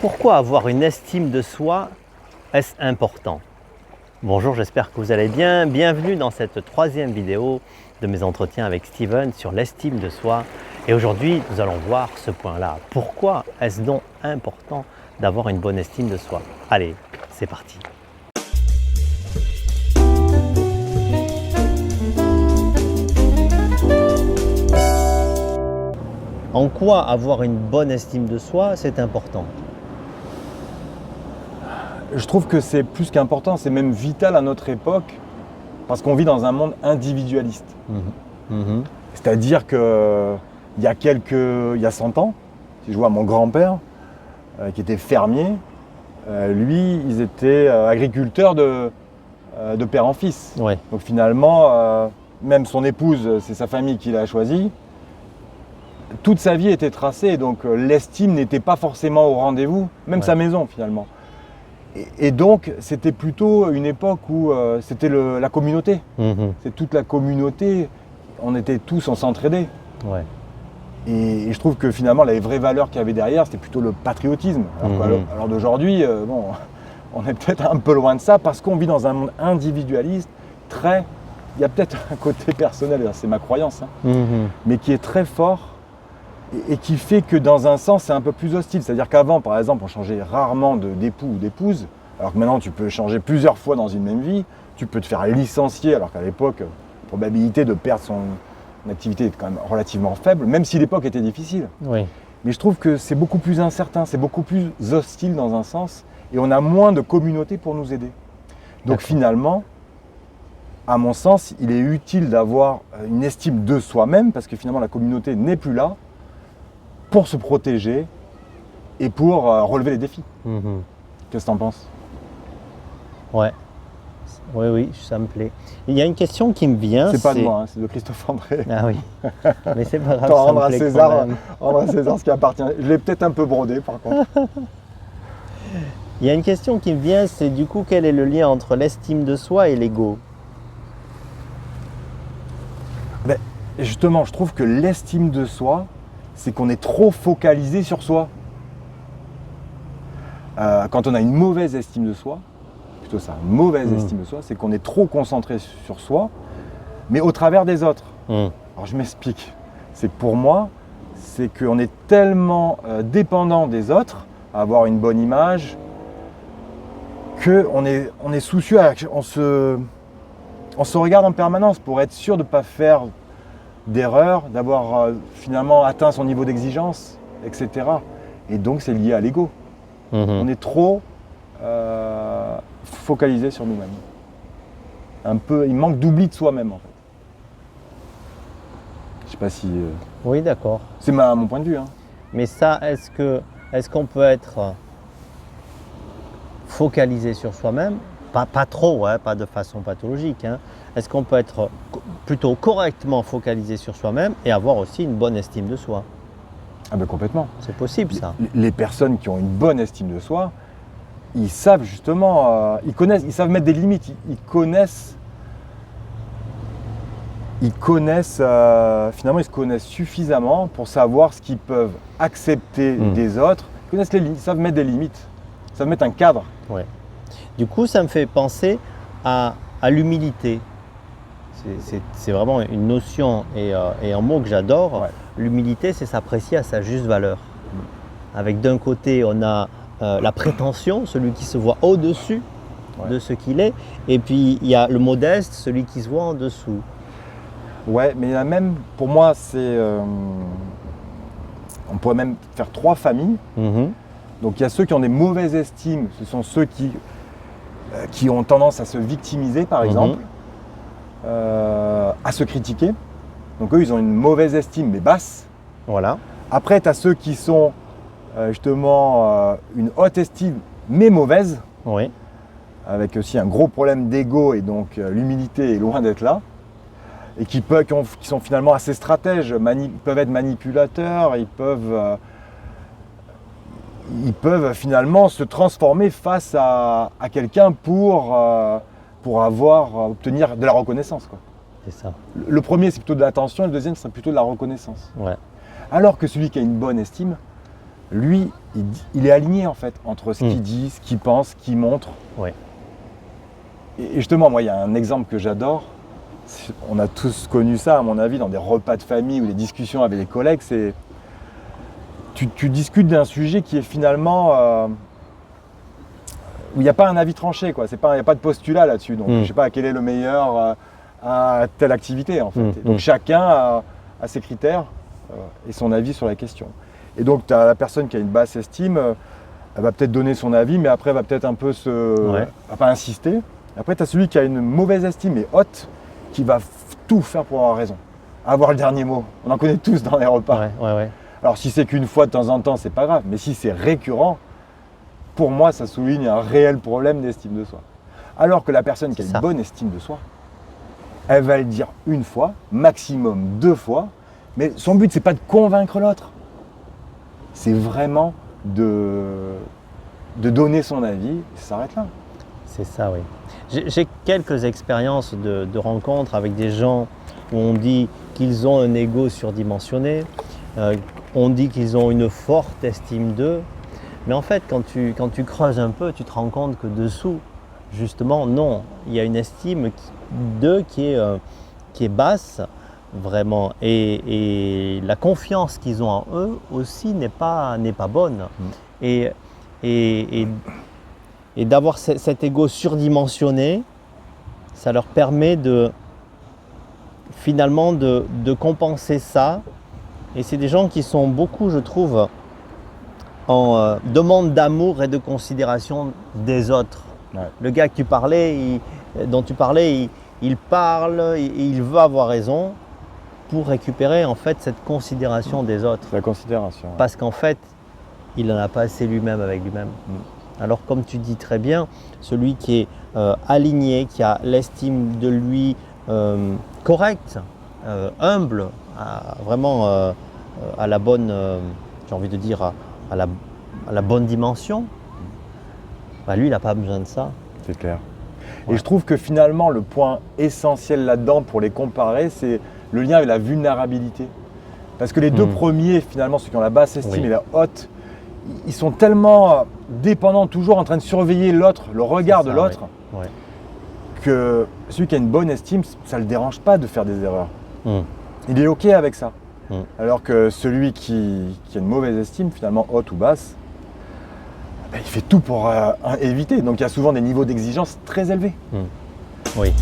Pourquoi avoir une estime de soi, est-ce important? Bonjour, j'espère que vous allez bien. Bienvenue dans cette troisième vidéo de mes entretiens avec Steven sur l'estime de soi. Et aujourd'hui, nous allons voir ce point-là. Pourquoi est-ce donc important d'avoir une bonne estime de soi? Allez, c'est parti. En quoi avoir une bonne estime de soi, c'est important? Je trouve que c'est plus qu'important, c'est même vital à notre époque, parce qu'on vit dans un monde individualiste. C'est-à-dire qu'il y a 100 ans, si je vois mon grand-père, qui était fermier, lui, ils étaient agriculteurs de père en fils. Ouais. Donc finalement, même son épouse, c'est sa famille qui l'a choisi. Toute sa vie était tracée, donc l'estime n'était pas forcément au rendez-vous, même sa maison finalement. Et donc, c'était plutôt une époque où c'était la communauté. C'est toute la communauté, on s'entraidait. Ouais. Et je trouve que finalement, la vraie valeur qu'il y avait derrière, c'était plutôt le patriotisme. Alors d'aujourd'hui, on est peut-être un peu loin de ça parce qu'on vit dans un monde individualiste, il y a peut-être un côté personnel, c'est ma croyance, mais qui est très fort et qui fait que dans un sens, c'est un peu plus hostile. C'est-à-dire qu'avant, par exemple, on changeait rarement d'époux ou d'épouse, alors que maintenant, tu peux changer plusieurs fois dans une même vie. Tu peux te faire licencier, alors qu'à l'époque, la probabilité de perdre son activité est quand même relativement faible, même si l'époque était difficile. Oui. Mais je trouve que c'est beaucoup plus incertain, c'est beaucoup plus hostile dans un sens, et on a moins de communauté pour nous aider. Donc finalement, à mon sens, il est utile d'avoir une estime de soi-même, parce que finalement, la communauté n'est plus là, pour se protéger et pour relever les défis. Qu'est-ce que tu en penses? Ouais. Oui, ça me plaît. Il y a une question qui me vient. C'est pas de moi, c'est de Christophe André. Ah oui. Mais c'est pas grave. Rendre à César ce qui appartient. Je l'ai peut-être un peu brodé par contre. Il y a une question qui me vient, c'est du coup quel est le lien entre l'estime de soi et l'ego? Justement, je trouve que l'estime de soi, c'est qu'on est trop focalisé sur soi. Quand on a une mauvaise estime de soi, plutôt ça, une mauvaise estime de soi, c'est qu'on est trop concentré sur soi, mais au travers des autres. Alors je m'explique. C'est que pour moi, c'est qu'on est tellement dépendant des autres, à avoir une bonne image, qu'on est soucieux, on se regarde en permanence pour être sûr de ne pas faire d'erreur, d'avoir finalement atteint son niveau d'exigence, etc. Et donc c'est lié à l'ego. On est trop focalisé sur nous-mêmes. Il manque d'oubli de soi-même en fait. Je sais pas si... Oui, d'accord. C'est mon point de vue. Mais ça, est-ce qu'on peut être focalisé sur soi-même? Pas trop, pas de façon pathologique. Est-ce qu'on peut être plutôt correctement focalisé sur soi-même et avoir aussi une bonne estime de soi? Ah ben complètement. C'est possible ça. Les personnes qui ont une bonne estime de soi, ils savent justement, ils savent mettre des limites, ils connaissent finalement ils se connaissent suffisamment pour savoir ce qu'ils peuvent accepter des autres. Ils connaissent les limites, ils savent mettre des limites, ils savent mettre un cadre. Ouais. Du coup, ça me fait penser à l'humilité. C'est vraiment une notion et un mot que j'adore. Ouais. L'humilité, c'est s'apprécier à sa juste valeur. Avec d'un côté, on a la prétention, celui qui se voit au-dessus de ce qu'il est. Et puis, il y a le modeste, celui qui se voit en dessous. Ouais, mais il y a même, pour moi, on pourrait même faire 3 familles. Donc, il y a ceux qui ont des mauvaises estimes, ce sont ceux qui ont tendance à se victimiser, par exemple, à se critiquer. Donc eux, ils ont une mauvaise estime, mais basse. Voilà. Après, tu as ceux qui sont justement une haute estime, mais mauvaise. Oui. Avec aussi un gros problème d'ego, et donc l'humilité est loin d'être là. Et qui sont finalement assez stratèges, peuvent être manipulateurs, ils peuvent finalement se transformer face à quelqu'un pour obtenir de la reconnaissance, quoi. C'est ça. Le premier, c'est plutôt de l'attention, et le deuxième, c'est plutôt de la reconnaissance. Ouais. Alors que celui qui a une bonne estime, lui, il est aligné en fait entre ce qu'il dit, ce qu'il pense, ce qu'il montre. Ouais. Et justement, moi, il y a un exemple que j'adore. On a tous connu ça, à mon avis, dans des repas de famille ou des discussions avec des collègues. C'est tu discutes d'un sujet qui est finalement où il n'y a pas un avis tranché, quoi. Il n'y a pas de postulat là-dessus. Donc, je ne sais pas quel est le meilleur à telle activité, en fait. Donc, chacun a ses critères et son avis sur la question. Et donc, tu as la personne qui a une basse estime, elle va peut-être donner son avis, mais après, elle va peut-être un peu va pas insister. Après, tu as celui qui a une mauvaise estime et haute, qui va tout faire pour avoir raison, avoir le dernier mot. On en connaît tous dans les repas. Alors, si c'est qu'une fois de temps en temps, c'est pas grave. Mais si c'est récurrent, pour moi, ça souligne un réel problème d'estime de soi. Alors que la personne qui a une bonne estime de soi, elle va le dire une fois, maximum 2 fois, mais son but, c'est pas de convaincre l'autre. C'est vraiment de donner son avis et ça s'arrête là. C'est ça, oui. J'ai quelques expériences de rencontres avec des gens où on dit qu'ils ont un ego surdimensionné, on dit qu'ils ont une forte estime d'eux, mais en fait, quand tu creuses un peu, tu te rends compte que dessous, justement, non, il y a une estime d'eux qui est basse, vraiment, et la confiance qu'ils ont en eux aussi n'est pas bonne. Et d'avoir cet ego surdimensionné, ça leur permet finalement de compenser ça. Et c'est des gens qui sont beaucoup, je trouve, en demande d'amour et de considération des autres. Le gars dont tu parlais, il parle, il veut avoir raison pour récupérer en fait cette considération des autres. La considération. Parce qu'en fait, il n'en a pas assez lui-même avec lui-même. Alors comme tu dis très bien, celui qui est aligné, qui a l'estime de lui correcte, humble, vraiment à la bonne, j'ai envie de dire, à la bonne dimension, bah lui, il n'a pas besoin de ça. C'est clair. Et je trouve que finalement, le point essentiel là-dedans pour les comparer, c'est le lien avec la vulnérabilité. Parce que les deux premiers, finalement, ceux qui ont la basse estime et la haute, ils sont tellement dépendants, toujours en train de surveiller l'autre, le regard de l'autre, que celui qui a une bonne estime, ça ne le dérange pas de faire des erreurs. Il est OK avec ça. Alors que celui qui a une mauvaise estime, finalement haute ou basse, il fait tout pour éviter. Donc il y a souvent des niveaux d'exigence très élevés. Oui.